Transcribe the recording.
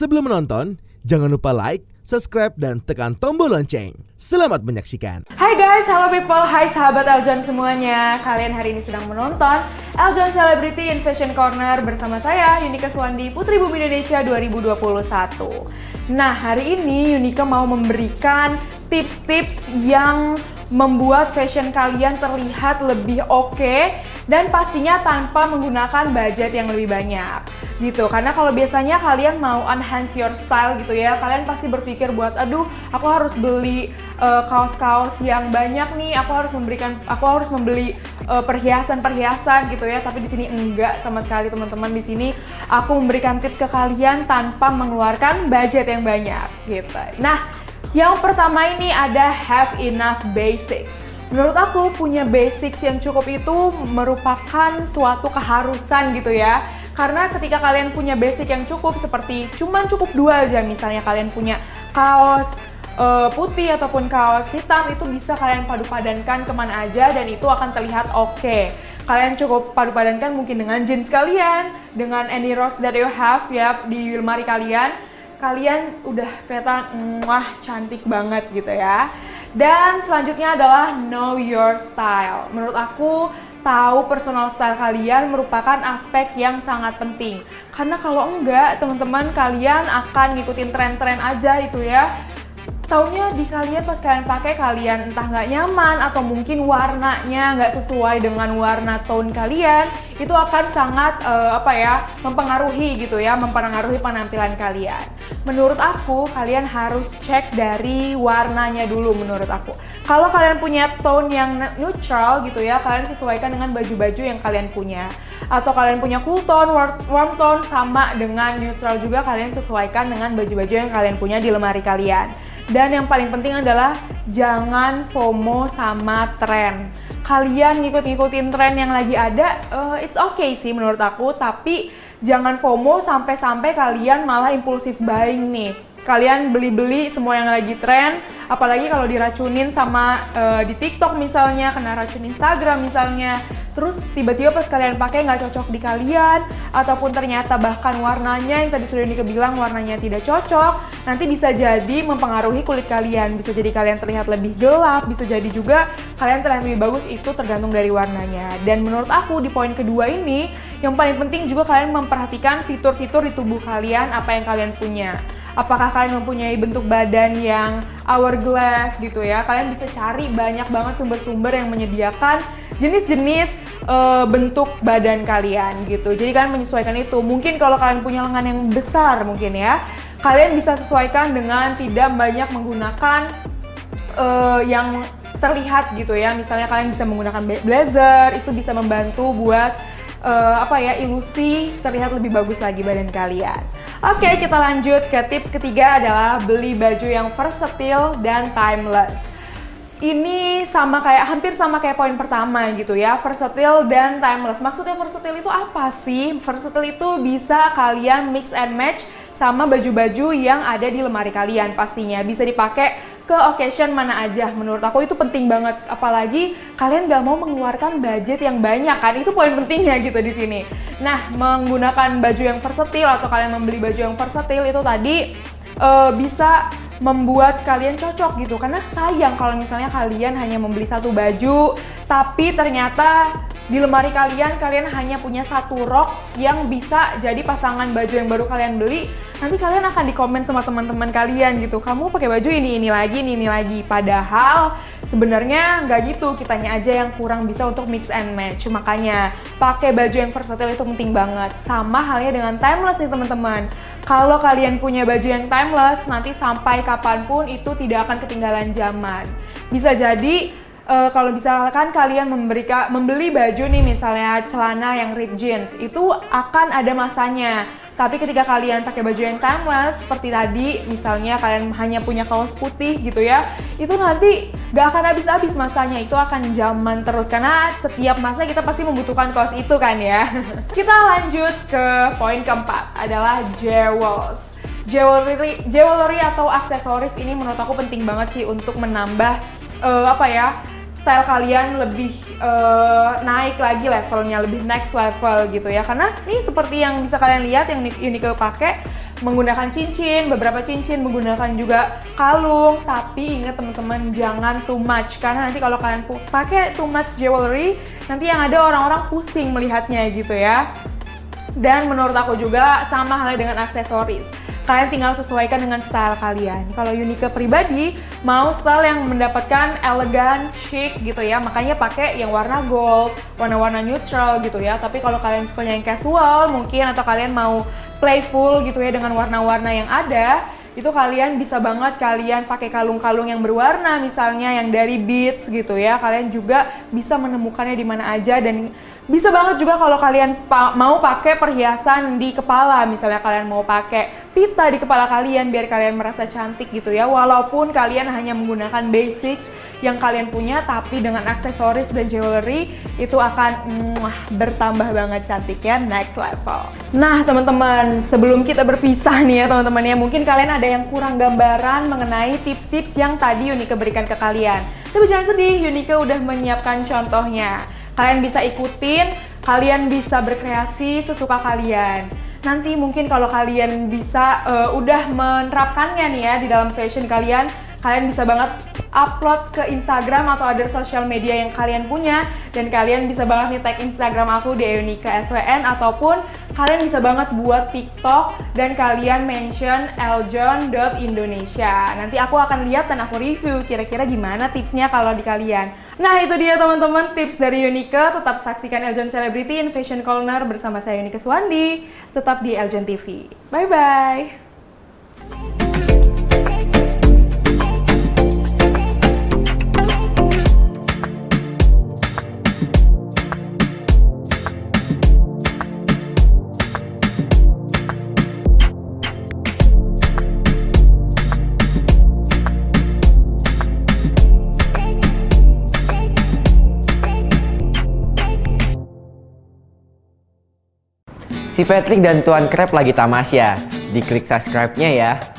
Sebelum menonton, jangan lupa like, subscribe, dan tekan tombol lonceng. Selamat menyaksikan. Hai guys, hello people, hai sahabat Eljon semuanya. Kalian hari ini sedang menonton Eljon Celebrity in Fashion Corner bersama saya, Yunika Suwandi, Putri Bumi Indonesia 2021. Nah, hari ini Yunika mau memberikan tips-tips yang membuat fashion kalian terlihat lebih oke dan pastinya tanpa menggunakan budget yang lebih banyak gitu. Karena kalau biasanya kalian mau enhance your style gitu ya, kalian pasti berpikir buat aduh aku harus beli kaos-kaos yang banyak nih, aku harus membeli perhiasan-perhiasan gitu ya. Tapi di sini enggak sama sekali teman-teman. Di sini aku memberikan tips ke kalian tanpa mengeluarkan budget yang banyak gitu. Nah, yang pertama ini ada have enough basics. Menurut aku punya basics yang cukup itu merupakan suatu keharusan gitu ya. Karena ketika kalian punya basic yang cukup seperti cuman cukup 2 aja, misalnya kalian punya kaos putih ataupun kaos hitam, itu bisa kalian padu-padankan kemana aja dan itu akan terlihat oke. Kalian cukup padu-padankan mungkin dengan jeans kalian, dengan any rocks that you have ya di lemari kalian. Kalian udah kelihatan wah cantik banget gitu ya. Dan selanjutnya adalah know your style. Menurut aku tahu personal style kalian merupakan aspek yang sangat penting. Karena kalau enggak, teman-teman kalian akan ngikutin tren-tren aja itu ya. Taunya di kalian pas kalian pakai kalian entah nggak nyaman atau mungkin warnanya nggak sesuai dengan warna tone kalian, itu akan sangat mempengaruhi gitu ya, mempengaruhi penampilan kalian. Menurut aku kalian harus cek dari warnanya dulu menurut aku. Kalau kalian punya tone yang neutral gitu ya, kalian sesuaikan dengan baju-baju yang kalian punya. Atau kalian punya cool tone, warm tone, sama dengan neutral juga kalian sesuaikan dengan baju-baju yang kalian punya di lemari kalian. Dan yang paling penting adalah jangan FOMO sama tren. Kalian ngikut-ngikutin tren yang lagi ada, it's okay sih menurut aku, tapi jangan FOMO sampai-sampai kalian malah impulsif buying nih. Kalian beli-beli semua yang lagi tren, apalagi kalau diracunin sama di TikTok misalnya, kena racun Instagram misalnya. Terus tiba-tiba pas kalian pakai nggak cocok di kalian, ataupun ternyata bahkan warnanya yang tadi sudah bilang warnanya tidak cocok, nanti bisa jadi mempengaruhi kulit kalian. Bisa jadi kalian terlihat lebih gelap, bisa jadi juga kalian terlihat lebih bagus, itu tergantung dari warnanya. Dan menurut aku di poin kedua ini, yang paling penting juga kalian memperhatikan fitur-fitur di tubuh kalian, apa yang kalian punya. Apakah kalian mempunyai bentuk badan yang hourglass gitu ya? Kalian bisa cari banyak banget sumber-sumber yang menyediakan jenis-jenis bentuk badan kalian gitu. Jadi kalian menyesuaikan itu. Mungkin kalau kalian punya lengan yang besar mungkin ya, kalian bisa sesuaikan dengan tidak banyak menggunakan yang terlihat gitu ya. Misalnya kalian bisa menggunakan blazer, itu bisa membantu buat ilusi terlihat lebih bagus lagi badan kalian. Oke, kita lanjut ke tips ketiga adalah beli baju yang versatile dan timeless. Ini hampir sama kayak poin pertama gitu ya, versatile dan timeless. Maksudnya versatile itu apa sih? Versatile itu bisa kalian mix and match sama baju-baju yang ada di lemari kalian pastinya. Bisa dipakai ke occasion mana aja. Menurut aku itu penting banget, apalagi kalian gak mau mengeluarkan budget yang banyak kan, itu poin pentingnya gitu di sini. Nah, menggunakan baju yang versatile atau kalian membeli baju yang versatile itu tadi bisa membuat kalian cocok gitu. Karena sayang kalau misalnya kalian hanya membeli satu baju tapi ternyata di lemari kalian hanya punya satu rok yang bisa jadi pasangan baju yang baru kalian beli. Nanti kalian akan dikomen sama teman-teman kalian gitu, kamu pakai baju ini lagi. Padahal sebenarnya nggak gitu, kitanya aja yang kurang bisa untuk mix and match. Makanya pakai baju yang versatile itu penting banget. Sama halnya dengan timeless nih teman-teman. Kalau kalian punya baju yang timeless, nanti sampai kapanpun itu tidak akan ketinggalan zaman. Bisa jadi kalau misalkan kalian membeli baju nih, misalnya celana yang ripped jeans, itu akan ada masanya. Tapi ketika kalian pakai baju yang timeless seperti tadi, misalnya kalian hanya punya kaos putih gitu ya, itu nanti gak akan habis-habis masanya, itu akan zaman terus. Karena setiap masa kita pasti membutuhkan kaos itu kan ya. Kita lanjut ke poin keempat, adalah jewels. Jewelry atau aksesoris ini menurut aku penting banget sih untuk menambah style kalian lebih naik lagi levelnya, lebih next level gitu ya. Karena nih seperti yang bisa kalian lihat yang Uniqlo pakai, menggunakan cincin, beberapa cincin, menggunakan juga kalung. Tapi ingat teman-teman, jangan too much, karena nanti kalau kalian pakai too much jewelry, nanti yang ada orang-orang pusing melihatnya gitu ya. Dan menurut aku juga sama halnya dengan aksesoris. Kalian tinggal sesuaikan dengan style kalian. Kalau Unique pribadi mau style yang mendapatkan elegan, chic gitu ya, makanya pakai yang warna gold, warna-warna neutral gitu ya. Tapi kalau kalian suka yang casual mungkin, atau kalian mau playful gitu ya dengan warna-warna yang ada, itu kalian bisa banget kalian pakai kalung-kalung yang berwarna, misalnya yang dari beads gitu ya. Kalian juga bisa menemukannya di mana aja, dan bisa banget juga kalau kalian mau pakai perhiasan di kepala, misalnya kalian mau pakai pita di kepala kalian biar kalian merasa cantik gitu ya. Walaupun kalian hanya menggunakan basic yang kalian punya, tapi dengan aksesoris dan jewelry itu akan bertambah banget cantiknya, next level. Nah teman-teman, sebelum kita berpisah nih ya teman-teman ya, mungkin kalian ada yang kurang gambaran mengenai tips-tips yang tadi Unique berikan ke kalian. Tapi jangan sedih, Unique udah menyiapkan contohnya. Kalian bisa ikutin, kalian bisa berkreasi sesuka kalian. Nanti mungkin kalau kalian bisa udah menerapkannya nih ya di dalam fashion kalian, kalian bisa banget upload ke Instagram atau other social media yang kalian punya, dan kalian bisa banget nih tag Instagram aku di Unique SWN, ataupun kalian bisa banget buat TikTok dan kalian mention eljon.indonesia. Nanti aku akan lihat dan aku review kira-kira gimana tipsnya kalau di kalian. Nah itu dia teman-teman tips dari Unique. Tetap saksikan Eljon Celebrity in Fashion Corner bersama saya Unique Swandi. Tetap di Eljon TV. Bye-bye. Si Patrick dan Tuan Krep lagi tamasya. Diklik subscribe-nya ya.